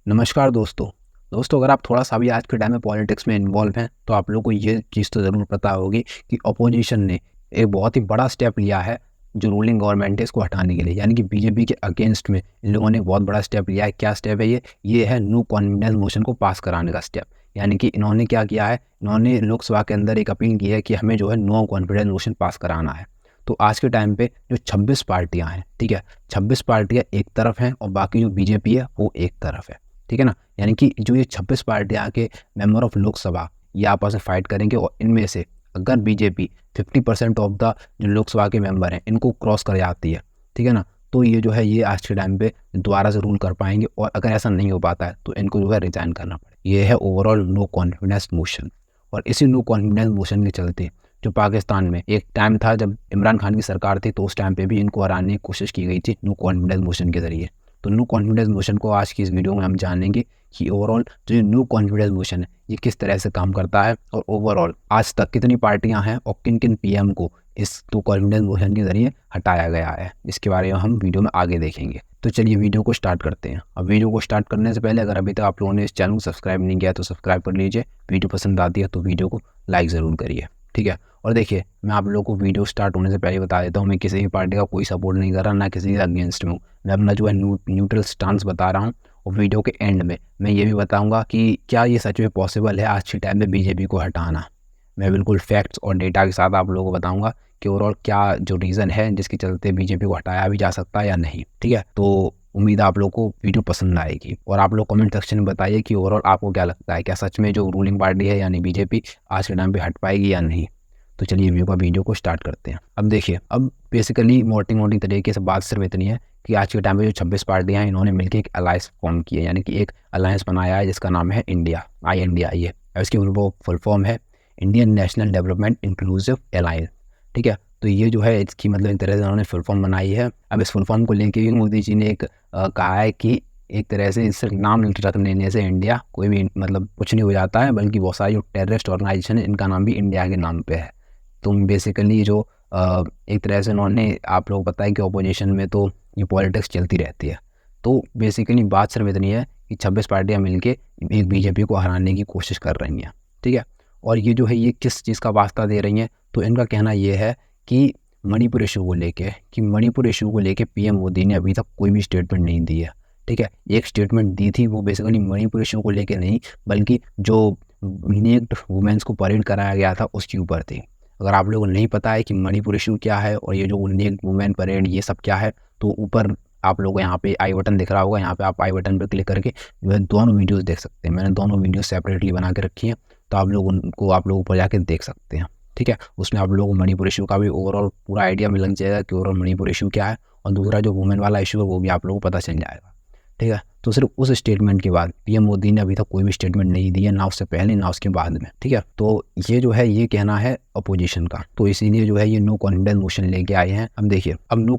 नमस्कार दोस्तों। अगर आप थोड़ा-सा भी आज के टाइम में पॉलिटिक्स में इन्वॉल्व हैं, तो आप लोगों को ये चीज़ तो ज़रूर पता होगी कि अपोज़िशन ने एक बहुत ही बड़ा स्टेप लिया है, जो रूलिंग गवर्नमेंट है इसको हटाने के लिए। यानी कि बीजेपी के अगेंस्ट में इन लोगों ने एक बहुत बड़ा स्टेप लिया है। क्या स्टेप है ये? ये है नो कॉन्फिडेंस मोशन को पास कराने का स्टेप। यानी कि इन्होंने क्या किया है, इन्होंने लोकसभा के अंदर एक अपील की है कि हमें जो है नो कॉन्फिडेंस मोशन पास कराना है। तो आज के टाइम पे जो 26 पार्टियाँ हैं, ठीक है? 26 पार्टियाँ एक तरफ हैं और बाकी जो बीजेपी है, वो एक तरफ है। ठीक है ना? यानी कि जो ये 26 पार्टियाँ के मेंबर ऑफ लोकसभा ये आपस में फाइट करेंगे और इनमें से अगर बीजेपी 50% ऑफ द जो लोकसभा के मेंबर हैं इनको क्रॉस कर जाती है, ठीक है ना? तो ये जो है ये आज के टाइम पे दोबारा से रूल कर पाएंगे और अगर ऐसा नहीं हो पाता है तो इनको जो है रिजाइन करना पड़ेगा। ये है ओवरऑल नो कॉन्फिडेंस मोशन। और इसी नो कॉन्फिडेंस मोशन के चलते जो पाकिस्तान में एक टाइम था जब इमरान खान की सरकार थी, तो उस टाइम पे भी इनको हराने की कोशिश की गई थी नो कॉन्फिडेंस मोशन के ज़रिए। तो नो कॉन्फिडेंस मोशन को आज की इस वीडियो में हम जानेंगे कि ओवरऑल जो ये नो कॉन्फिडेंस मोशन है ये किस तरह से काम करता है और ओवरऑल आज तक कितनी पार्टियां हैं और किन किन पीएम को इस नो कॉन्फिडेंस मोशन के जरिए हटाया गया है, इसके बारे में हम वीडियो में आगे देखेंगे। तो चलिए वीडियो को स्टार्ट करते हैं। अब वीडियो को स्टार्ट करने से पहले अगर अभी तक आप लोगों ने इस चैनल को सब्सक्राइब नहीं किया तो सब्सक्राइब कर लीजिए। वीडियो पसंद आती है तो वीडियो को लाइक ज़रूर करिए, ठीक है। और देखिए, मैं आप लोगों को वीडियो स्टार्ट होने से पहले बता देता हूँ, मैं किसी भी पार्टी का कोई सपोर्ट नहीं कर रहा, ना किसी के अगेंस्ट में हूँ। मैं अपना जो है न्यूट्रल स्टांस बता रहा हूँ। और वीडियो के एंड में मैं ये भी बताऊंगा कि क्या ये सच में पॉसिबल है आज के टाइम में बीजेपी को हटाना। मैं बिल्कुल फैक्ट्स और डेटा के साथ आप लोगों को बताऊंगा कि ओवरऑल क्या जो रीज़न है जिसके चलते बीजेपी को हटाया भी जा सकता है या नहीं, ठीक है। तो उम्मीद है आप लोग को वीडियो पसंद आएगी और आप लोग कमेंट सेक्शन में बताइए कि ओवरऑल आपको क्या लगता है, क्या सच में जो रूलिंग पार्टी है यानी बीजेपी आज के टाइम पे हट पाएगी या नहीं। तो चलिए वीडियो को स्टार्ट करते हैं। अब देखिए, अब बेसिकली मोटी तरीके से बात सिर्फ इतनी है कि आज के टाइम पे जो 26 पार्टियां हैं इन्होंने मिलकर एक अलायंस फॉर्म की है, यानी कि एक अलायंस बनाया है जिसका नाम है इंडिया, INDI है। इसकी फुल फॉर्म है Indian national development inclusive alliance, ठीक है। तो ये जो है इसकी मतलब एक तरह से उन्होंने फुल फॉर्म बनाई है। अब इस फुल फॉर्म को लेकर भी मोदी जी ने एक कहा है कि एक तरह से इससे नाम रख लेने से इंडिया कोई भी मतलब कुछ नहीं हो जाता है, बल्कि बहुत सारी जो टेररिस्ट ऑर्गेनाइजेशन है इनका नाम भी इंडिया के नाम पे है। तो बेसिकली जो एक तरह से उन्होंने, आप लोग पता है कि अपोजिशन में तो ये पॉलिटिक्स चलती रहती है। तो बेसिकली बात सिर्फ इतनी है कि 26 पार्टियां मिलके एक बीजेपी को हराने की कोशिश कर रही हैं, ठीक है। और ये जो है ये किस चीज़ का वास्ता दे रही हैं, तो इनका कहना ये है कि मणिपुर इशू को लेके पीएम मोदी ने अभी तक कोई भी स्टेटमेंट नहीं दी है, ठीक है। एक स्टेटमेंट दी थी, वो बेसिकली मणिपुर इशू को लेके नहीं, बल्कि जो नेक्ड वुमेन्स को परेड कराया गया था उसके ऊपर थी। अगर आप लोगों को नहीं पता है कि मणिपुर इशू क्या है और ये जो नेक्ड वुमेन परेड ये सब क्या है, तो ऊपर आप लोगों को यहाँ पे आई बटन दिख रहा होगा, यहाँ पे आप आई बटन पर क्लिक करके जो है दोनों वीडियोस देख सकते हैं। मैंने दोनों वीडियो सेपरेटली बना के रखी हैं, तो आप लोग ऊपर जाके देख सकते हैं, ठीक है। उसमें आप लोगों को मणिपुर इशू का भी ओवरऑल पूरा आइडिया मिल जाएगा कि ओवरऑल मणिपुर इशू क्या है, और दूसरा जो वुमेन वाला इशू है वो भी आप लोगों को पता चल जाएगा, ठीक है। तो सिर्फ उस स्टेटमेंट के बाद पीएम मोदी ने अभी तक कोई भी स्टेटमेंट नहीं दी है, ना उससे पहले ना उसके बाद में, ठीक है। तो ये जो है ये कहना है अपोजिशन का, तो इसीलिए जो है ये नो कॉन्फिडेंस मोशन लेके आए हैं। अब देखिए, अब नो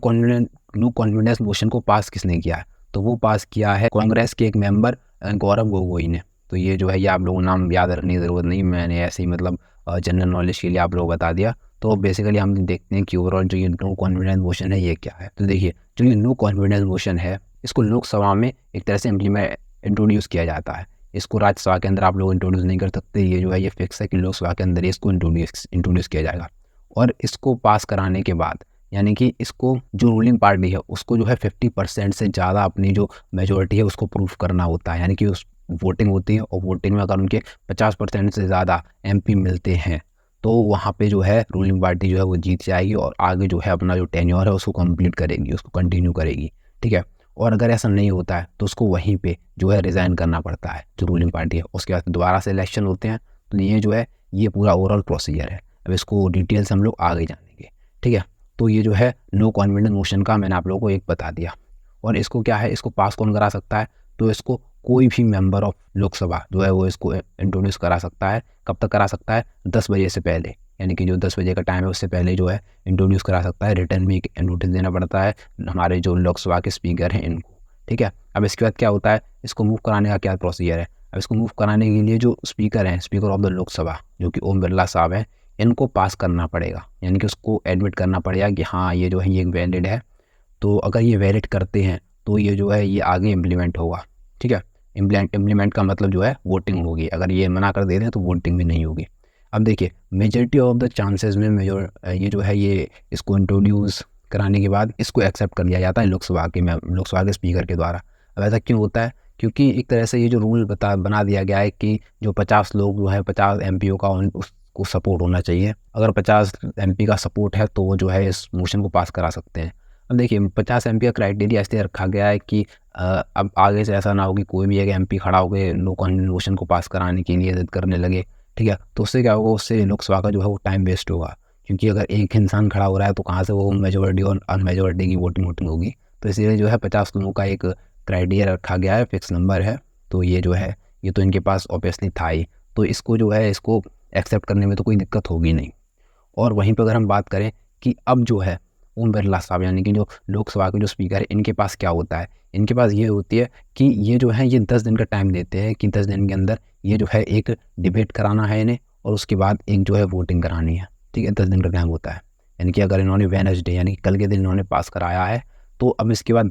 कॉन्फिडेंस मोशन को पास किसने किया है, तो वो पास किया है कांग्रेस के एक मेंबर गौरव गोगोई ने। तो ये जो है ये आप लोगों को नाम याद रखने की ज़रूरत नहीं, मैंने ऐसे ही मतलब जनरल नॉलेज के लिए आप लोगों को बता दिया। तो बेसिकली हम देखते हैं कि ओवरऑल जो ये नो कॉन्फिडेंस मोशन है ये क्या है। तो देखिए, जो ये नो कॉन्फिडेंस मोशन है इसको लोकसभा में एक तरह से इंट्रोड्यूस किया जाता है। इसको राज्यसभा के अंदर आप लोग इंट्रोड्यूस नहीं कर सकते, ये जो है ये फिक्स है कि लोकसभा के अंदर इसको इंट्रोड्यूस किया जाएगा। और इसको पास कराने के बाद यानी कि इसको जो रूलिंग पार्टी है उसको जो है 50% से ज़्यादा अपनी जो मेजोरिटी है उसको प्रूफ करना होता है। यानी कि उस वोटिंग होती है और वोटिंग में अगर उनके 50% से ज़्यादा MP मिलते हैं तो वहाँ पे जो है रूलिंग पार्टी जो है वो जीत जाएगी और आगे जो है अपना जो टेन्योर है उसको कंप्लीट करेगी, उसको कंटिन्यू करेगी, ठीक है। और अगर ऐसा नहीं होता है तो उसको वहीं पे जो है रिज़ाइन करना पड़ता है जो रूलिंग पार्टी है। उसके बाद दोबारा से इलेक्शन होते हैं। तो ये जो है ये पूरा ओवरऑल प्रोसीजर है। अब इसको डिटेल से हम लोग आगे जानेंगे, ठीक है। तो ये जो है नो कॉन्फिडेंस मोशन का मैंने आप लोगों को एक बता दिया। और इसको क्या है, इसको पास कौन करा सकता है, तो इसको कोई भी मेंबर ऑफ लोकसभा जो है वो इसको इंट्रोड्यूस करा सकता है। कब तक करा सकता है, 10 बजे से पहले, यानी कि जो 10 बजे का टाइम है उससे पहले जो है इंट्रोड्यूस करा सकता है। रिटर्न में एक नोटिस देना पड़ता है हमारे जो लोकसभा के स्पीकर हैं इनको, ठीक है। अब इसके बाद क्या होता है, इसको मूव कराने का क्या प्रोसीजर है। अब इसको मूव कराने के लिए जो स्पीकर हैं, स्पीकर ऑफ द लोकसभा जो कि ओम बिरला साहब हैं, इनको पास करना पड़ेगा। यानी कि उसको एडमिट करना पड़ेगा कि हाँ ये जो है ये वैलिड है। तो अगर ये वैलिड करते हैं तो ये जो है ये आगे इम्प्लीमेंट होगा, ठीक है। इम्प्लीमेंट का मतलब जो है वोटिंग होगी, अगर ये मना कर दे रहे हैं तो वोटिंग भी नहीं होगी। अब देखिए मेजॉरिटी ऑफ द चांसेस में ये जो है ये इसको इंट्रोड्यूस कराने के बाद इसको एक्सेप्ट कर लिया जाता है लोकसभा के स्पीकर के द्वारा। अब ऐसा क्यों होता है? क्योंकि एक तरह से ये जो रूल बना दिया गया है कि जो 50 लोग जो है 50 एमपीओ का उसको सपोर्ट होना चाहिए। अगर 50 एमपी का सपोर्ट है तो वो जो है इस मोशन को पास करा सकते हैं। अब देखिए 50 एमपी का क्राइटेरिया इसलिए रखा गया है कि अब आगे से ऐसा ना हो कि कोई भी एक एमपी खड़ा होकर नो कॉन्फिडेंस मोशन को पास कराने के लिए जिद करने लगे, ठीक है। तो उससे क्या होगा, उससे लोकसभा का जो है वो टाइम वेस्ट होगा, क्योंकि अगर एक इंसान खड़ा हो रहा है तो कहाँ से वो मेजोरिटी और अनमेजोरिटी की वोटिंग होगी। तो इसीलिए जो है 50 लोगों का एक क्राइटेरिया रखा गया है, फिक्स नंबर है। तो ये जो है ये तो इनके पास ऑब्वियसली था ही, तो इसको जो है इसको एक्सेप्ट करने में तो कोई दिक्कत होगी नहीं। और वहीं पर अगर हम बात करें कि अब जो है ओम बिरला साहब यानी कि जो लोकसभा के जो स्पीकर है, इनके पास क्या होता है? इनके पास ये होती है कि ये जो है ये 10 दिन का टाइम देते हैं कि 10 दिन के अंदर ये जो है एक डिबेट कराना है इन्हें, और उसके बाद एक जो है वोटिंग करानी है, ठीक है। 10 दिन का टाइम होता है, यानी कि अगर इन्होंने वेडनेसडे यानी कि कल के दिन इन्होंने पास कराया है तो अब इसके बाद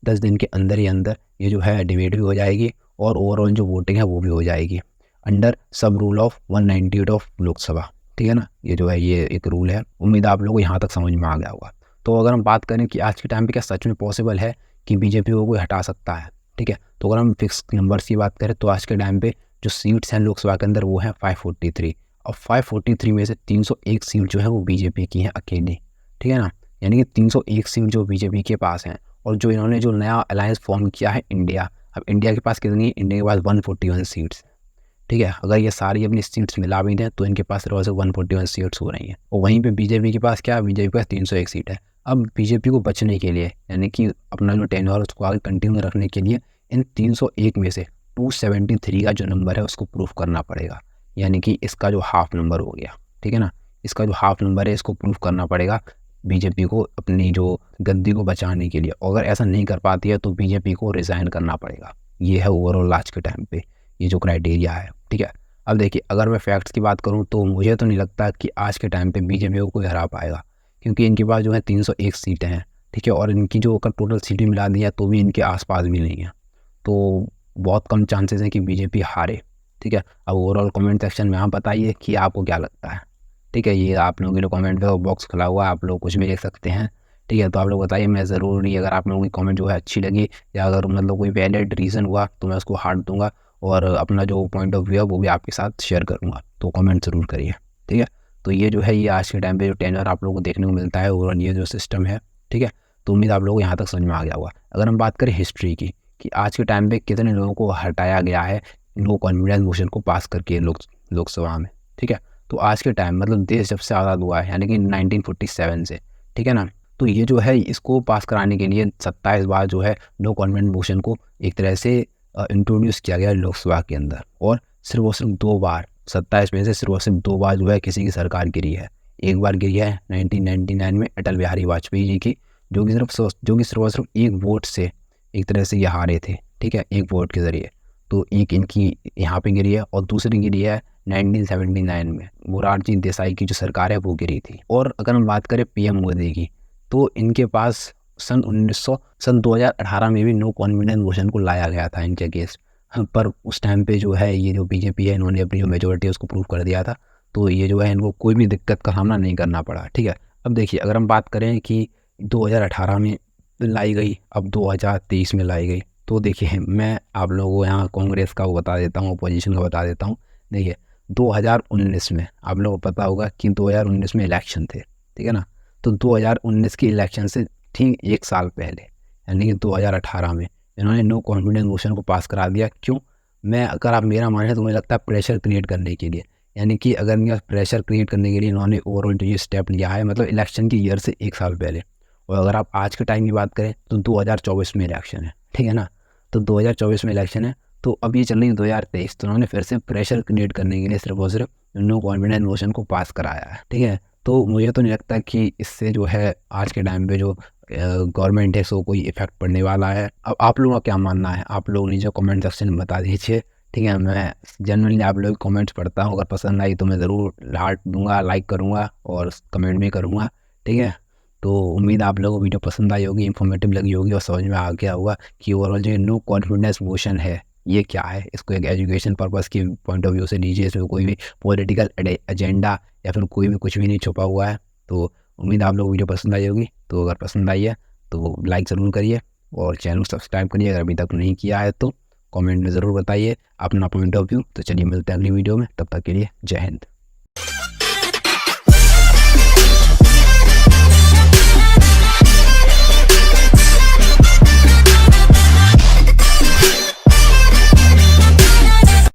10 दिन के अंदर ही अंदर ये जो है डिबेट भी हो जाएगी और ओवरऑल जो वोटिंग है वो भी हो जाएगी under sub rule of 198 of Lok Sabha, ठीक है ना। ये जो है ये एक रूल है। उम्मीद है आप लोगों को यहाँ तक समझ में आ गया होगा। तो अगर हम बात करें कि आज के टाइम पे क्या सच में पॉसिबल है कि बीजेपी को कोई हटा सकता है, ठीक है। तो अगर हम फिक्स नंबर्स की बात करें तो आज के टाइम पे जो सीट्स हैं लोकसभा के अंदर वो हैं 543, और 543 में से 301 सीट जो है वो बीजेपी की हैं अकेली, ठीक है ना। यानी कि 301 सीट जो बीजेपी के पास हैं, और जो इन्होंने जो नया अलायंस फॉर्म किया है इंडिया, अब इंडिया के पास कितनी है? इंडिया के पास 141 सीट्स, ठीक है। अगर ये सारी अपनी सीट्स मिला भी दें तो इनके पास सिर्फ 141 सीट्स हो रही हैं, और वहीं पे बीजेपी के पास क्या है? बीजेपी के पास 301 सीट है। अब बीजेपी को बचने के लिए यानी कि अपना जो टेन्योर है उसको आगे कंटिन्यू रखने के लिए इन 301 में से 273 का जो नंबर है उसको प्रूफ करना पड़ेगा, यानी कि इसका जो हाफ नंबर हो गया, ठीक है ना। इसका जो हाफ नंबर है इसको प्रूफ करना पड़ेगा बीजेपी को अपनी जो गद्दी को बचाने के लिए। अगर ऐसा नहीं कर पाती है तो बीजेपी को रिज़ाइन करना पड़ेगा। ये है ओवरऑल आज के टाइम पे ये जो क्राइटेरिया है, ठीक है। अब देखिए अगर मैं फैक्ट्स की बात करूं तो मुझे तो नहीं लगता कि आज के टाइम पे बीजेपी को कोई हरा पाएगा, क्योंकि इनके पास जो है 301 सीटें हैं, ठीक है। और इनकी जो अगर टोटल सीटें मिला दी है तो भी इनके आसपास भी नहीं है, तो बहुत कम चांसेस हैं कि बीजेपी हारे, ठीक है। अब ओवरऑल कमेंट सेक्शन में आप बताइए कि आपको क्या लगता है, ठीक है। ये आप लोगों के लिए कमेंट का बॉक्स खुला हुआ है, आप लोग कुछ भी लिख सकते हैं, ठीक है। तो आप लोग बताइए, मैं ज़रूर नहीं, अगर आप लोगों की कमेंट जो है अच्छी लगी या अगर मतलब कोई वैलिड रीज़न हुआ तो मैं उसको हार्ट दूंगा, और अपना जो पॉइंट ऑफ व्यू है वो भी आपके साथ शेयर करूँगा, तो कमेंट ज़रूर करिए, ठीक है। तो ये जो है ये आज के टाइम पे जो टेनर आप लोगों को देखने को मिलता है और ये जो सिस्टम है, ठीक है। तो उम्मीद आप लोगों को यहाँ तक समझ में आ गया होगा। अगर हम बात करें हिस्ट्री की कि आज के टाइम पे कितने लोगों को हटाया गया है नो कॉन्फिडेंस मोशन को पास करके लोकसभा में, ठीक है। तो आज के टाइम मतलब देश जब से आज़ाद हुआ है यानी कि 1947 से, ठीक है ना। तो ये जो है इसको पास कराने के लिए 27 बार जो है नो कॉन्फिडेंस मोशन को एक तरह से इंट्रोड्यूस किया गया लोकसभा के अंदर, और सिर्फ और सिर्फ 2 बार 27 में से सिर्फ और सिर्फ 2 बार जो है किसी की सरकार गिरी है। एक बार गिरी है 1999 में अटल बिहारी वाजपेयी जी की, जो कि सिर्फ और सिर्फ एक वोट से एक तरह से ये हारे थे, ठीक है, एक वोट के ज़रिए। तो एक इनकी यहाँ पे गिरी है, और दूसरी गिरी है 1979 में मोरारजी देसाई की जो सरकार है वो गिरी थी। और अगर हम बात करें पीएम मोदी की, तो इनके पास सन 2018 में भी नो कॉन्फिडेंस मोशन को लाया गया था इनके अगेंस्ट, पर उस टाइम पे जो है ये जो बीजेपी है इन्होंने अपनी जो मेजोरिटी है उसको प्रूव कर दिया था, तो ये जो है इनको कोई भी दिक्कत का सामना नहीं करना पड़ा, ठीक है। अब देखिए अगर हम बात करें कि 2018 में लाई गई, अब 2023 में लाई गई, तो देखिए मैं आप लोगों को यहाँ कांग्रेस का वो बता देता हूँ, अपोजिशन का बता देता हूँ। देखिए 2019 में आप लोगों को पता होगा कि 2019 में इलेक्शन थे, ठीक है ना। तो 2019 के इलेक्शन से ठीक 1 साल पहले यानी कि 2018 में इन्होंने नो कॉन्फिडेंस मोशन को पास करा दिया। क्यों? मैं अगर आप मेरा माने तो मुझे लगता है प्रेशर क्रिएट करने के लिए, यानी कि अगर इनका प्रेशर क्रिएट करने के लिए इन्होंने ओवरऑल जो ये स्टेप लिया है मतलब इलेक्शन की ईयर से 1 साल पहले। और अगर आप आज के टाइम की बात करें तो 2024 में इलेक्शन है, ठीक है ना। तो 2024 में इलेक्शन है, तो अब ये चल रही है 2023, तो उन्होंने फिर से प्रेशर क्रिएट करने के लिए सिर्फ और सिर्फ नो कॉन्फिडेंस मोशन को पास कराया है, ठीक है। तो मुझे तो नहीं लगता कि इससे जो है आज के टाइम पे जो गवर्नमेंट है सो कोई इफेक्ट पड़ने वाला है। अब आप लोगों का क्या मानना है, आप लोग नीचे कमेंट सेक्शन में बता दीजिए, ठीक है। मैं जनरली आप लोग कमेंट्स पढ़ता हूँ, अगर पसंद आई तो मैं ज़रूर हार्ट दूंगा, लाइक करूँगा और कमेंट भी करूँगा, ठीक है। तो उम्मीद आप लोगों को वीडियो पसंद आई होगी, इन्फॉर्मेटिव लगी होगी और समझ में आ गया होगा कि ओवरऑल जो नो कॉन्फिडेंस मोशन है ये क्या है, इसको एक एजुकेशन पर्पस के पॉइंट ऑफ व्यू से लीजिए। इसमें कोई भी पॉलिटिकल एजेंडा या फिर कोई भी कुछ भी नहीं छुपा हुआ है। तो उम्मीद आप लोग वीडियो पसंद आई होगी। तो अगर पसंद आई है तो लाइक ज़रूर करिए और चैनल सब्सक्राइब करिए अगर अभी तक नहीं किया है तो। कमेंट में ज़रूर बताइए अपना पॉइंट ऑफ व्यू। तो चलिए मिलते हैं अगली वीडियो में, तब तक के लिए जय हिंद।